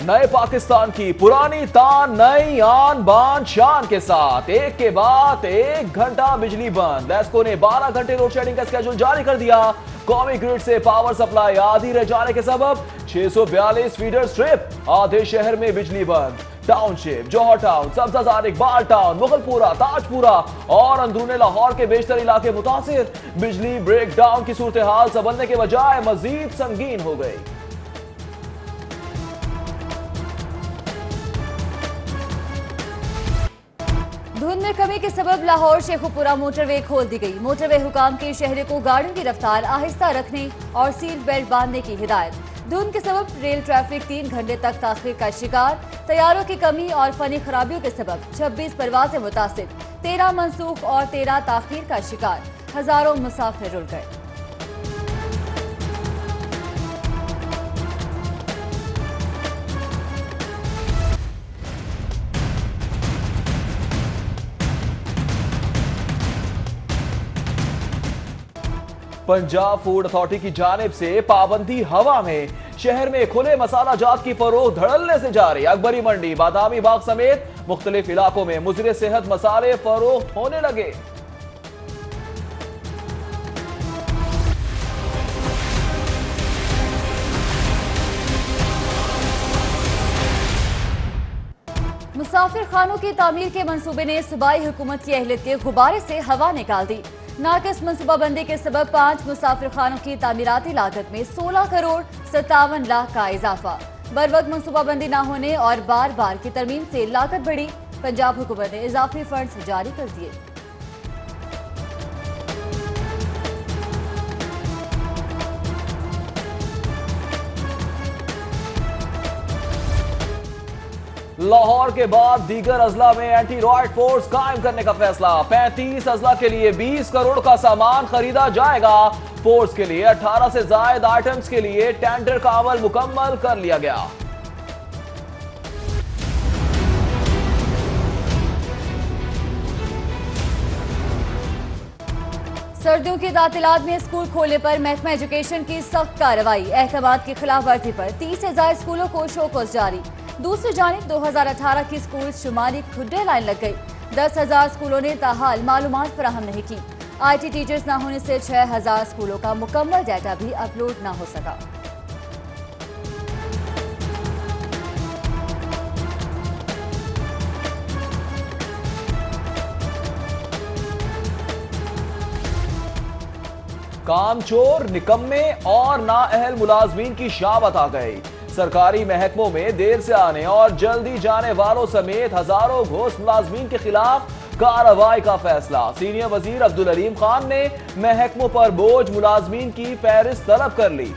नए पाकिस्तान की पुरानी तान नई आन बान शान के साथ एक के बाद एक घंटा बिजली बंद। लेस्को ने 12 घंटे लोड शेडिंग का स्केड्यूल जारी कर दिया। कौमी ग्रिड से पावर सप्लाई आधी रह जाने के सबब 642 फीडर स्ट्रिप, आधे शहर में बिजली बंद। टाउनशिप, जौहर टाउन, सब्जाजार, इकबाल टाउन, मुगलपुरा, ताजपुरा और अंदरूने लाहौर के बेशतर इलाके मुतासिर। बिजली ब्रेक डाउन की सूरत हाल संभलने के बजाय मजीद संगीन हो गई। धुंध में कमी के सबब लाहौर शेखुपुरा मोटरवे खोल दी गई। मोटरवे हुकाम के शहर को गाड़ियों की रफ्तार आहिस्ता रखने और सीट बेल्ट बांधने की हिदायत। धुंध के सबब रेल ट्रैफिक 3 घंटे तक ताखीर का शिकार। तैयारों की कमी और फनी खराबियों के सबब 26 परवाजें मुतासिर, 13 मनसूख और 13 ताखीर का शिकार। हजारों मुसाफिर रुल गए। पंजाब फूड अथॉरिटी की जानिब से पाबंदी हवा में। शहर में खुले मसाला जात की फरोख्त धड़ल्ले से जारी। अकबरी मंडी, बादामी बाग समेत मुख्तलिफ इलाकों में मुज़र सेहत मसाले फरोख्त होने लगे। मुसाफिर खानों की तामीर के मंसूबे ने सूबाई हुकूमत की अहलियत के गुब्बारे से हवा निकाल दी। नाकिस मनसूबाबंदी के सबब 5 मुसाफिर खानों की तामीराती लागत में 16 करोड़ 57 लाख का इजाफा। बरवक्त मनसूबाबंदी न होने और बार बार की तरमीम से लागत बढ़ी। पंजाब हुकूमत ने इजाफी फंड्स जारी कर दिए। लाहौर के बाद दीगर अजला में एंटी रॉयट फोर्स कायम करने का फैसला। 35 अजला के लिए 20 करोड़ का सामान खरीदा जाएगा। फोर्स के लिए 18 से ज्यादा आइटम्स के लिए टेंडर का अमल मुकम्मल कर लिया गया। सर्दियों के तातीलात में स्कूल खोलने पर महकमा एजुकेशन की सख्त कार्रवाई। अहकामात की खिलाफ वर्जी पर 30 से ज्यादा स्कूलों को शोकॉज जारी। दूसरी जानिब 2018 की स्कूल शुमारी खुड्डे लाइन लग गई। 10,000 स्कूलों ने ताहाल मालूमात फराहम नहीं की। IT टीचर्स न होने से 6,000 स्कूलों का मुकम्मल डाटा भी अपलोड न हो सका। कामचोर, निकम्मे और नाअहल मुलाजमीन की शाबत आ गई। सरकारी महकमों में देर से आने और जल्दी जाने वालों समेत हजारों घोस्ट मुलाजमीन के खिलाफ कार्रवाई का फैसला। सीनियर वजीर अब्दुल अलीम खान ने महकमों पर बोझ मुलाजमीन की फहरिस्त तलब कर ली।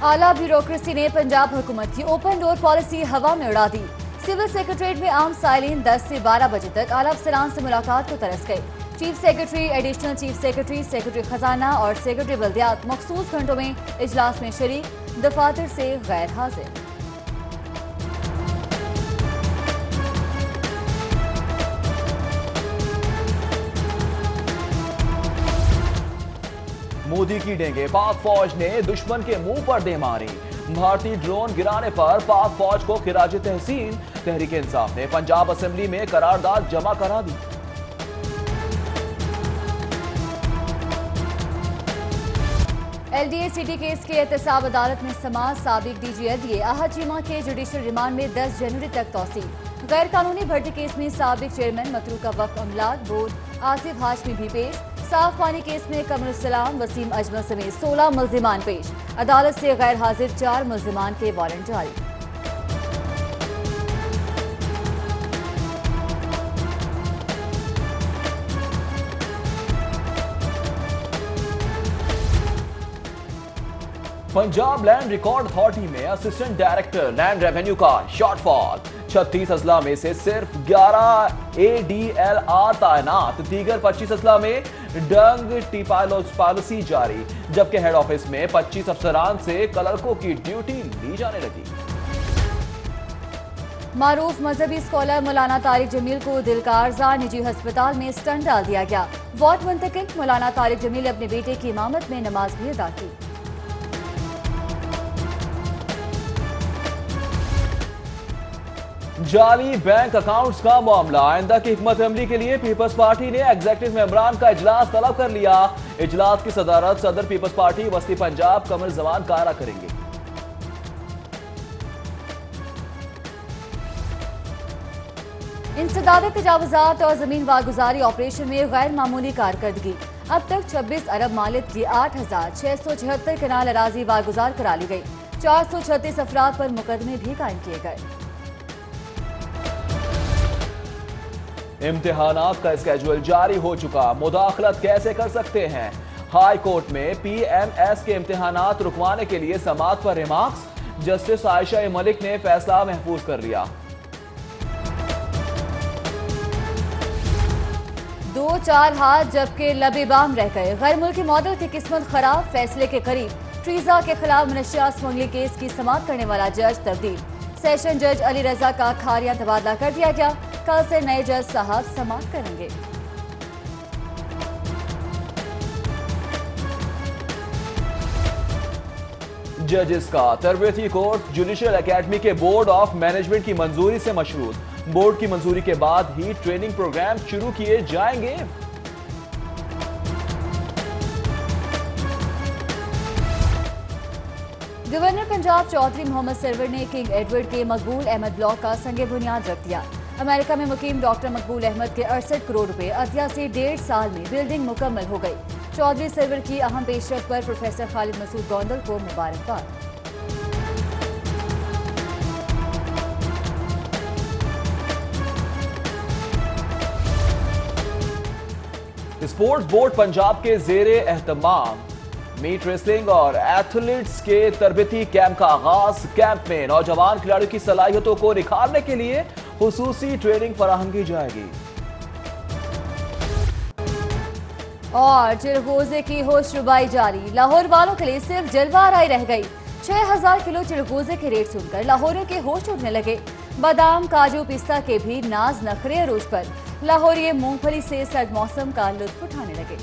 आला ब्यूरोक्रेसी ने पंजाब हुकूमत की ओपन डोर पॉलिसी हवा में उड़ा दी। सिविल सेक्रेटरीट में आम साइलिन 10 से 12 बजे तक आला अफसरान से मुलाकात को तरस गए। Chief secretary, additional chief secretary, secretary खजाना और सेक्रेटरी बल्दियात मखसूस घंटों में इजलास में शरीक, दफातर से गैर हाजिर। मोदी की डेंगे, पाक फौज ने दुश्मन के मुंह पर दे मारी। भारतीय ड्रोन गिराने पर पाक फौज को खिराज तहसीन। तहरीक इंसाफ ने पंजाब असेंबली में करारदाद जमा करा दी। LDA सिटी केस के एहतसाब अदालत में समाज। साबिक DG LDA आहत चीमा के जुडिशल रिमांड में 10 जनवरी तक तौसील। गैर कानूनी भर्ती केस में साबिक चेयरमैन मतरूका वक्फ अमलाक बोर्ड आसिफ हाशमी भी पेश। साफ पानी केस में कमरुल सलाम, वसीम अजमल समेत 16 मुल्जिमान पेश। अदालत से गैर हाजिर 4 मुल्जिमान के वारंट जारी। पंजाब लैंड रिकॉर्ड अथॉरिटी में असिस्टेंट डायरेक्टर लैंड रेवेन्यू का शॉर्टफॉल। 36 अजला में से सिर्फ 11 ADLR तैनात। दीगर 25 अजला में डंग पॉलिसी जारी। जबकि हेड ऑफिस में 25 अफसरान से क्लर्कों की ड्यूटी ली जाने लगी। मारूफ मजहबी स्कॉलर मौलाना तारिक जमील को दिल का अर्जा, निजी अस्पताल में स्टंट डाल दिया गया। वार्ड मुंतकिल। मौलाना तारिक जमील अपने बेटे की इमामत में नमाज भी अदा की। जाली बैंक अकाउंट्स का मामला, आइंदा की हिकमत अमली के लिए पीपल्स पार्टी ने एग्जीक्यूटिव मेंबरान का इजलास तलब कर लिया। इजलास की सदारत सदर पीपल्स पार्टी वस्ती पंजाब कमर जमान कारा करेंगे। इंसदाद तजावुजात और जमीन वागुजारी ऑपरेशन में गैर मामूली कारकर्दगी। अब तक 26 अरब मालिक की 8,676 कनाल अराजी वागुजार करा ली गई। 436 अफराद पर मुकदमे भी कायम किए गए। इम्तिहानात का स्केड्यूल जारी हो चुका, मुदाखलत कैसे कर सकते हैं? हाई कोर्ट में PMS के इम्तिहानात रुकवाने के लिए समाअत पर रिमार्क्स। जस्टिस आयशा मलिक ने फैसला महफूज कर लिया। 2-4 हाथ जबकि लबे बाम रह गए। गैर मुल्की मॉडल की किस्मत खराब, फैसले के करीब। ट्रीजा के खिलाफ मनशियात स्मगलिंग केस की समाअत करने वाला जज तब्दील। सेशन जज अली रजा का खारिया तबादला कर दिया गया। कल से नए जज साहब समाअत करेंगे। जजेस का तरबियती कोर्स जुडिशियल एकेडमी के बोर्ड ऑफ मैनेजमेंट की मंजूरी से मशरूत। बोर्ड की मंजूरी के बाद ही ट्रेनिंग प्रोग्राम शुरू किए जाएंगे। गवर्नर पंजाब चौधरी मोहम्मद सरवर ने किंग एडवर्ड के मकबूल अहमद ब्लॉक का संगे बुनियाद रख दिया। अमेरिका में मुकीम डॉक्टर मकबूल अहमद के 68 करोड़ रुपए अतिया से 1.5 साल में बिल्डिंग मुकम्मल हो गई। चौधरी सरवर की अहम पेशरफ पर प्रोफेसर खालिद मसूद गोंदल को मुबारकबाद। स्पोर्ट्स बोर्ड पंजाब के जेरे एहतमाम मीट रेसलिंग और एथलीट्स के तरबियती कैंप का आगाज। कैंप में नौजवान खिलाड़ियों की सलाहियतों को निखारने के लिए खुसूसी ट्रेनिंग फराहम की जाएगी। और चिलगोजे की होश रुबाई जारी, लाहौर वालों के लिए सिर्फ जलवाराई रह गई। 6,000 किलो चिलगोजे के रेट सुनकर लाहौरियों के होश उड़ने लगे। बादाम, काजू, पिस्ता के भी नाज नखरे अरूज पर। लाहौरी मूंगफली से सर्द मौसम का लुत्फ उठाने लगे।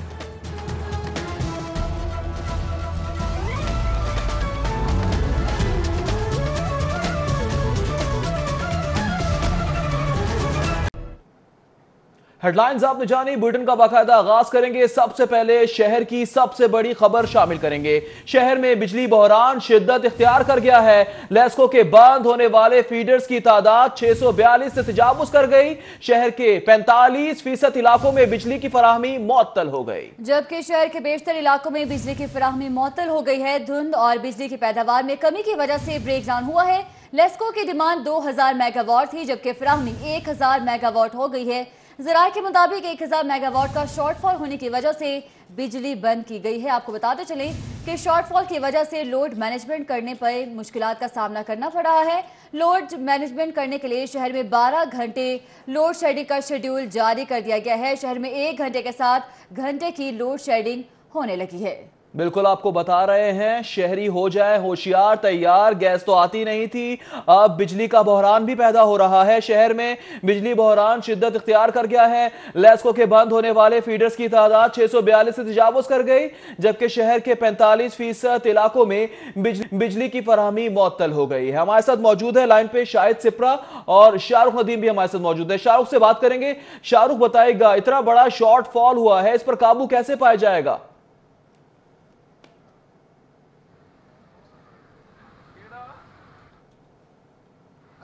हेडलाइंस आपने जानी, बुलेटिन का बाकायदा आगाज करेंगे। सबसे पहले शहर की सबसे बड़ी खबर शामिल करेंगे। शहर में बिजली बहरान शिद्दत इख्तियार कर गया है। लेस्को के बंद होने वाले फीडर्स की तादाद 642 से तजावुज कर गई। शहर के 45% इलाकों में बिजली की फराहमी मुअत्तल हो गई, जबकि शहर के बेशतर इलाकों में बिजली की फराहमी मुअत्तल हो गई है। धुंध और बिजली की पैदावार में कमी की वजह से ब्रेक डाउन हुआ है। लेस्को की डिमांड 2000 मेगावाट थी, जबकि फराहमी 1000 मेगावाट हो गई है। ज़राए के मुताबिक 1000 मेगावाट का शॉर्टफॉल होने की वजह से बिजली बंद की गई है। आपको बताते चलें कि शॉर्टफॉल की वजह से लोड मैनेजमेंट करने पर मुश्किलात का सामना करना पड़ रहा है। लोड मैनेजमेंट करने के लिए शहर में 12 घंटे लोड शेडिंग का शेड्यूल जारी कर दिया गया है। शहर में 1 घंटे के साथ घंटे की लोड शेडिंग होने लगी है। बिल्कुल आपको बता रहे हैं, शहरी हो जाए होशियार तैयार। गैस तो आती नहीं थी, अब बिजली का बहरान भी पैदा हो रहा है। शहर में बिजली बहरान शिद्दत इख्तियार कर गया है। लेस्को के बंद होने वाले फीडर्स की तादाद 642 से तजावुज कर गई, जबकि शहर के 45% इलाकों में बिजली की फराहमी मुअत्तल हो गई है। हमारे साथ मौजूद है लाइन पे शाहिद सिप्रा और शाहरुख नदीम भी हमारे साथ मौजूद है। शाहरुख से बात करेंगे। शाहरुख बताएगा, इतना बड़ा शॉर्टफॉल हुआ है, इस पर काबू कैसे पाया जाएगा?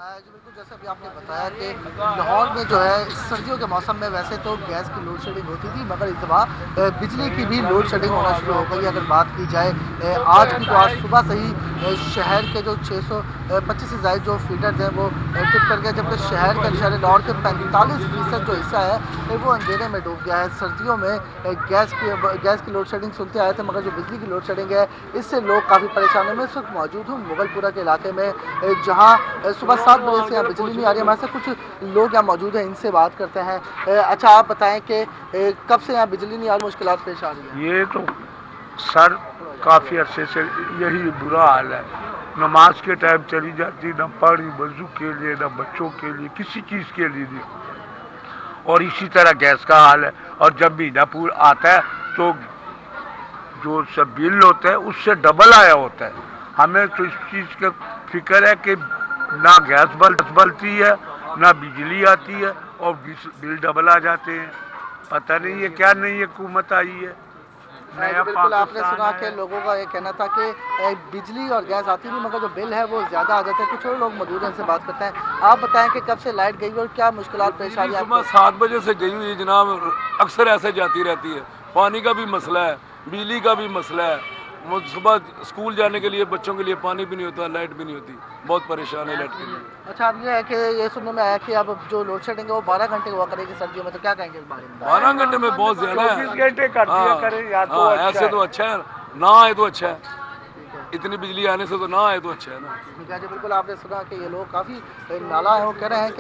जी बिल्कुल, जैसे अभी आपने बताया कि लाहौर में जो है सर्दियों के मौसम में वैसे तो गैस की लोड शेडिंग होती थी, मगर इस दफ़ा बिजली की भी लोड शेडिंग होना शुरू हो गई। अगर बात की जाए आज की, तो आज सुबह से ही शहर के जो 625 से ज़ायद जो फीडर्स हैं वो ट्रिप कर गए, जबकि शहर लाहौर के 45% जो हिस्सा है वो अंधेरे में डूब गया है। सर्दियों में गैस की लोड शेडिंग सुनते आए थे, मगर जो बिजली की लोड शेडिंग है इससे लोग काफ़ी परेशान हैं। मैं इस वक्त मौजूद हूँ मुगलपुरा के इलाके में, जहाँ सुबह 7 बजे से यहाँ बिजली नहीं आ रही है। हमारे साथ कुछ लोग यहाँ मौजूद हैं, इनसे बात करते हैं। अच्छा, आप बताएं कि कब से यहाँ बिजली नहीं आ रही, मुश्किलात पेश आ रही है? ये तो सर काफ़ी अरसे से यही बुरा हाल है। नमाज के टाइम चली जाती, न पानी वजू के लिए, न बच्चों के लिए, किसी चीज़ के लिए नहीं। और इसी तरह गैस का हाल है। और जब महीना पूरा आता है तो जो सब बिल होता है उससे डबल आया होता है। हमें तो इस चीज़ का फिक्र है कि ना गैस बलती है, ना बिजली आती है और बिल डबल आ जाते हैं। पता नहीं है क्या नई हुकूमत आई है। नया बिल्कुल आपने पाकिस्तान सुना कि है। लोगों का ये कहना था कि बिजली और गैस आती नहीं मगर जो बिल है वो ज़्यादा आ जाता है। कुछ और लोग मौजूद हैं, उनसे बात करते हैं। आप बताएं कि कब से लाइट गई और क्या मुश्किलात पेश आ रही है सुबह आपको? 7 बजे से गई हुई है जनाब, अक्सर ऐसे जाती रहती है। पानी का भी मसला है, बिजली का भी मसला है। वो सुबह स्कूल जाने के लिए बच्चों के लिए पानी भी नहीं होता, लाइट भी नहीं होती, बहुत परेशान है लाइट के लिए। अच्छा, अब ये है कि ये सुनने में आया कि अब जो लोड शेडिंग है वो 12 घंटे हुआ करेगी सर्दियों में, तो क्या कहेंगे इस बारे में? 12 घंटे में बहुत ज्यादा है। 24 घंटे कर दिया हाँ, करें या तो हाँ, अच्छा ऐसे है। तो अच्छा है, ना आए तो अच्छा है। इतनी बिजली आने से तो ना आए तो अच्छा है ना। ठीक है जी, बिल्कुल आपने सुना कि ये लोग काफ़ी नाला है, वो कह रहे हैं कि